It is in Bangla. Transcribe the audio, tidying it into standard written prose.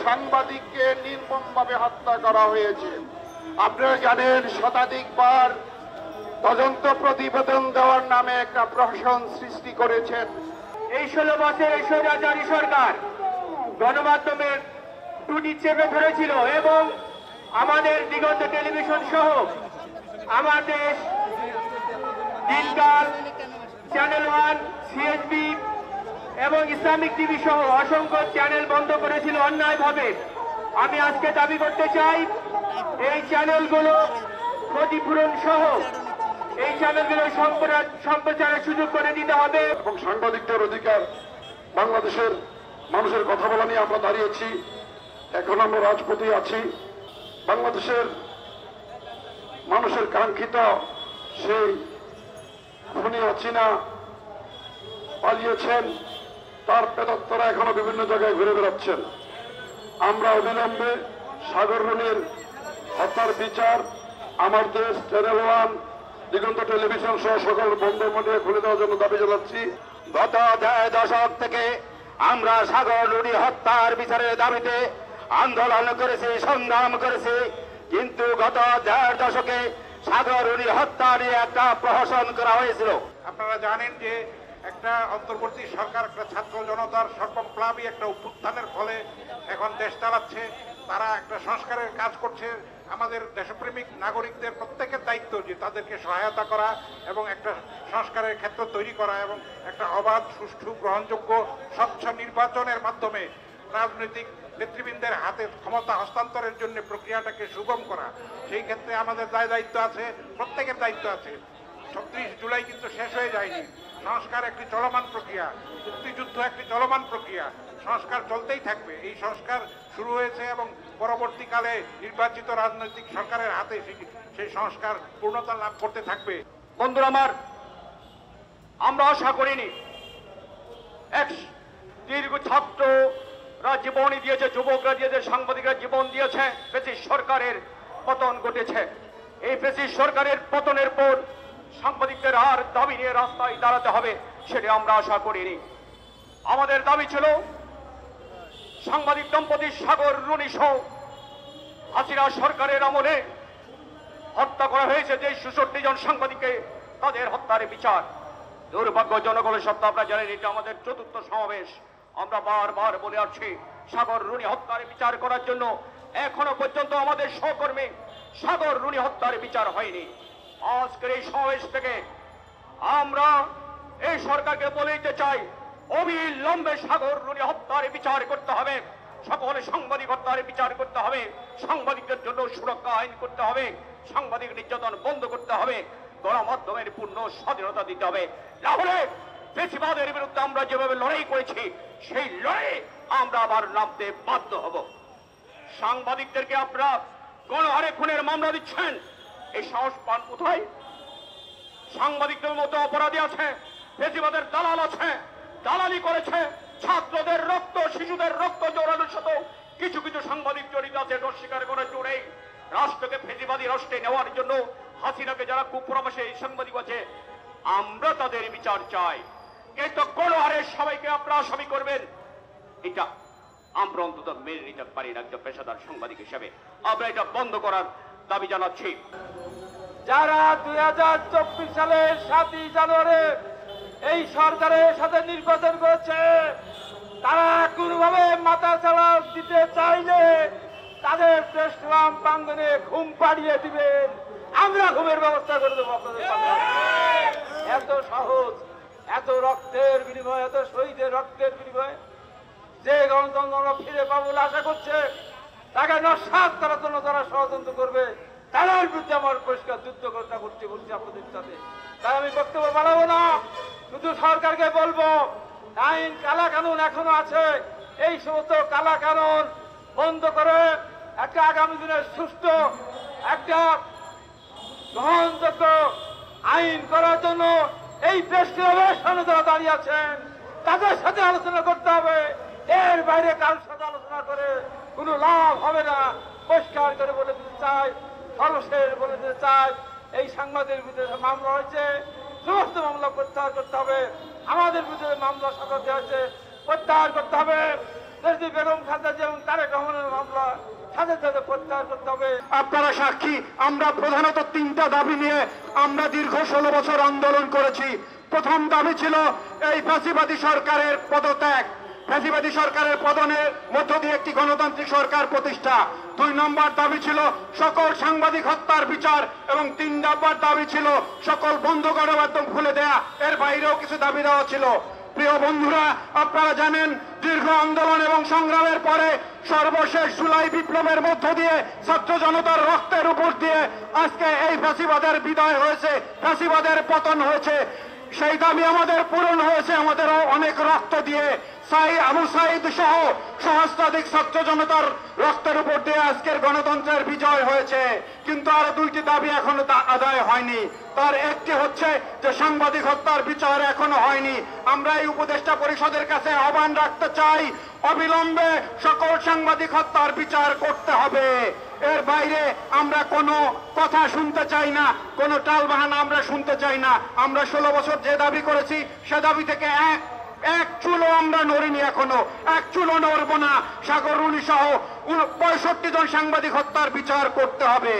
সাংবাদিককে নির্মমভাবে হত্যা করা হয়েছে। আপনারা জানেন শতাধিকবার তদন্ত প্রতিবেদন দেওয়ার নামে একটা প্রহসন সৃষ্টি করেছেন। এই 16 বছর এই স্বৈরাচারী সরকার গণমাধ্যমের টুটি চেপে ধরেছিল এবং আমাদের দিগন্ত টেলিভিশন সহ আমাদের দিনকাল, চ্যানেল 1, সিএসবি এবং ইসলামিক টিভি সহ অসংখ্য চ্যানেল বন্ধ করেছিল অন্যায়ভাবে। আমি আজকে দাবি করতে চাই এই চ্যানেলগুলো ক্ষতিপূরণ সহ এই চ্যানেলগুলো সম্প্রচারের সুযোগ করে দিতে হবে এবং সাংবাদিকদের অধিকার, বাংলাদেশের মানুষের কথা বলা নিয়ে আমরা দাঁড়িয়েছি। এখন আমরা রাজপথে আছি। বাংলাদেশের মানুষের কাঙ্ক্ষিত সেই খুনি হাসিনা পালিয়েছেন, তার প্রেতাত্মারা এখনো বিভিন্ন জায়গায় ঘুরে বেড়াচ্ছেন। আমরা অবিলম্বে সাগর রুনির হত্যার বিচার, আমার দেশ, চ্যানেল 1, দিগন্ত টেলিভিশন সহ সকল বন্ধ মিডিয়া খুলে দেওয়ার জন্য দাবি জানাচ্ছি। গত 1.5 দশক থেকে আমরা সাগর রুনি হত্যার বিচারের দাবিতে আন্দোলন করেছি, সংগ্রাম করেছি, কিন্তু গত 1.5 দশকে সাগর রুনি হত্যা নিয়ে একটা প্রহসন করা হয়েছিল। আপনারা জানেন যে একটা অন্তর্বর্তী সরকার, একটা ছাত্র জনতার সর্বপ্লাবী একটা অভ্যুত্থানের ফলে এখন দেশ চালাচ্ছে। তারা একটা সংস্কারের কাজ করছে। আমাদের দেশপ্রেমিক নাগরিকদের প্রত্যেকের দায়িত্ব যে তাদেরকে সহায়তা করা এবং একটা সংস্কারের ক্ষেত্র তৈরি করা এবং একটা অবাধ, সুষ্ঠু, গ্রহণযোগ্য, স্বচ্ছ নির্বাচনের মাধ্যমে রাজনৈতিক নেতৃবৃন্দের হাতে ক্ষমতা হস্তান্তরের জন্য প্রক্রিয়াটাকে সুগম করা। সেই ক্ষেত্রে আমাদের দায়িত্ব আছে, প্রত্যেকের দায়িত্ব আছে। 36 জুলাই কিন্তু শেষ হয়ে যায়নি। সংস্কার একটি চলমান প্রক্রিয়া, মুক্তিযুদ্ধ একটি চলমান প্রক্রিয়া। সংস্কার চলতেই থাকবে। এই সংস্কার শুরু হয়েছে এবং পরবর্তীকালে নির্বাচিত রাজনৈতিক সরকারের হাতে সেই সংস্কার পূর্ণতা লাভ করতে থাকবে। বন্ধুরা আমার, আমরা আশা করিনি এক দীর্ঘ ছাত্ররা জীবনই দিয়েছে, যুবকরা দিয়েছে, সাংবাদিকরা জীবন দিয়েছে, ফ্যাসিস্ট সরকারের পতন ঘটেছে। এই ফ্যাসিস্ট সরকারের পতনের পর সাংবাদিকদের আর দাবি নিয়ে রাস্তায় দাঁড়াতে হবে সেটা আমরা আশা করিনি। আমাদের দাবি ছিল সাংবাদিক দম্পতি সাগর রুনি সহ হাসিনা সরকারের আমলে হত্যা করা হয়েছে যে 66 জন সাংবাদিককে, তাদের হত্যার বিচার। দুর্ভাগ্য জনগণের সত্য আপনারা জানেন এটা আমাদের 4র্থ সমাবেশ। আমরা বারবার বলে আসছি সাগর রুনি হত্যার বিচার করার জন্য এখনো পর্যন্ত আমাদের সহকর্মী সাগর রুনি হত্যার বিচার হয়নি। আজকের এই সমাবেশ থেকে আমরা এই সরকারকে বলে দিতে চাই অবিলম্বে সাগর রুনি হত্যার বিচার করতে হবে, সকল সাংবাদিক হত্যার বিচার করতে হবে, সাংবাদিকদের জন্য সুরক্ষা আইন করতে হবে, সাংবাদিক নির্যাতন বন্ধ করতে হবে, গণমাধ্যমের পূর্ণ স্বাধীনতা দিতে হবে। না হলে ফ্যাসিবাদের বিরুদ্ধে আমরা যেভাবে লড়াই করেছি সেই লড়াই আমরা আবার নামতে বাধ্য হব। সাংবাদিকদেরকে আপনারা গণহারে খুনের মামলা দিচ্ছেন, এই সাহস পান কোথায়? সাংবাদিকদের মতো অপরাধী আছে, ফ্যাসিবাদের দালাল আছে, দালালি করেছে, ছাত্রদের রক্ত, শিশুদের রক্ত জোরানোর সাথে কিছু কিছু সাংবাদিক জড়িত আছে, অস্বীকার করার জোরেই রাষ্ট্রকে ফ্যাসিবাদী রাষ্ট্রে নেওয়ার জন্য হাসিনাকে যারা কুপ্রবাসে এই সাংবাদিক আছে, আমরা তাদের বিচার চাই। কিন্তু গণহারে সবাইকে আপনারা আসামি করবেন, এটা আমরা অন্তত মেনে নিতে পারি না। একজন পেশাদার সাংবাদিক হিসেবে আমরা এটা বন্ধ করার দাবি জানাচ্ছি। যারা 2024 সালের 7ই জানুয়ারি এই সরকারের সাথে নির্বাচন করেছে, তারা কোনোভাবে মাথা চালা দিতে চাইলে তাদের প্রেস ক্লাব প্রাঙ্গনে ঘুম পাড়িয়ে দিবেন, আমরা ঘুমের ব্যবস্থা করে দেবো আপনাদের সাথে। এত সহজ, এত রক্তের বিনিময়, এত শহীদের রক্তের বিনিময় যে গণতন্ত্র ফিরে পাবো বলে আশা করছে, তাকে নস্যাৎ করার জন্য যারা ষড়যন্ত্র করবে তাদের বিরুদ্ধে আমার পরিষ্কার যুদ্ধ করতে বলছি আপনাদের সাথে। তাই আমি বক্তব্য বাড়াবো না, শুধু সরকারকে বলবো আইন কালা কানুন এখনো আছে, এই সমস্ত কালা কানুন বন্ধ করে একটা আগামী দিনের সুস্থ একটা গ্রহণযোগ্য আইন করার জন্য এই প্রেস ক্লাবের সামনে যারা দাঁড়িয়ে আছেন তাদের সাথে আলোচনা করতে হবে। এর বাইরে কারোর সাথে আলোচনা করে কোনো লাভ হবে না। পরিষ্কার করে বলে দিতে চাই, সর্বশেষ বলে দিতে চাই, এই সাংবাদিকের বিরুদ্ধে মামলা হয়েছে, সমস্ত মামলা প্রত্যাহার করতে হবে। আমাদের বিরুদ্ধে মামলা সকল দেওয়া হয়েছে প্রত্যাহার করতে হবে। দেশি বেগম খালেদা জিয়া এবং তারেক রহমানের মামলা সাথে সাথে প্রত্যাহার করতে হবে। আপনারা সাক্ষী, আমরা প্রধানত 3টা দাবি নিয়ে আমরা দীর্ঘ 16 বছর আন্দোলন করেছি। প্রথম দাবি ছিল এই ফ্যাসিবাদী সরকারের পদত্যাগ, ফ্যাসিবাদী সরকারের পতনের মধ্য দিয়ে একটি গণতান্ত্রিক সরকার প্রতিষ্ঠা। 2 নম্বর দাবি ছিল সকল সাংবাদিক হত্যার বিচার এবং 3 নম্বর দাবি ছিল সকল বন্ধ গণমাধ্যম খুলে দেয়া। এর বাইরেও কিছু দাবি দেওয়া ছিল। প্রিয় বন্ধুরা, আপনারা জানেন দীর্ঘ আন্দোলন এবং সংগ্রামের পরে সর্বশেষ জুলাই বিপ্লবের মধ্য দিয়ে ছাত্র জনতার রক্তের উপর দিয়ে আজকে এই ফ্যাসিবাদের বিদায় হয়েছে, ফ্যাসিবাদের পতন হয়েছে। সেই দাবি আমাদের পূরণ হয়েছে আমাদেরও অনেক রক্ত দিয়ে। আবু সাইদ সহ সহস্রাধিক ছাত্র জনতার রক্তের উপর দিয়ে আজকের গণতন্ত্রের বিজয় হয়েছে। কিন্তু আরো 2টি দাবি এখনো আদায় হয়নি। তার একটি হচ্ছে যে সাংবাদিক হত্যার বিচার এখনো হয়নি। আমরা এই উপদেষ্টা পরিষদের কাছে আহ্বান রাখতে চাই, অবিলম্বে সকল সাংবাদিক হত্যার বিচার করতে হবে। এর বাইরে আমরা কোনো কথা শুনতে চাই না, কোনো টালবাহানা আমরা শুনতে চাই না। আমরা 16 বছর যে দাবি করেছি সে দাবি থেকে এক চুলও আমরা নড়িনি, এখনো এক চুলও নড়ব না। সাগর রুনি সহ 65 জন সাংবাদিক হত্যার বিচার করতে হবে।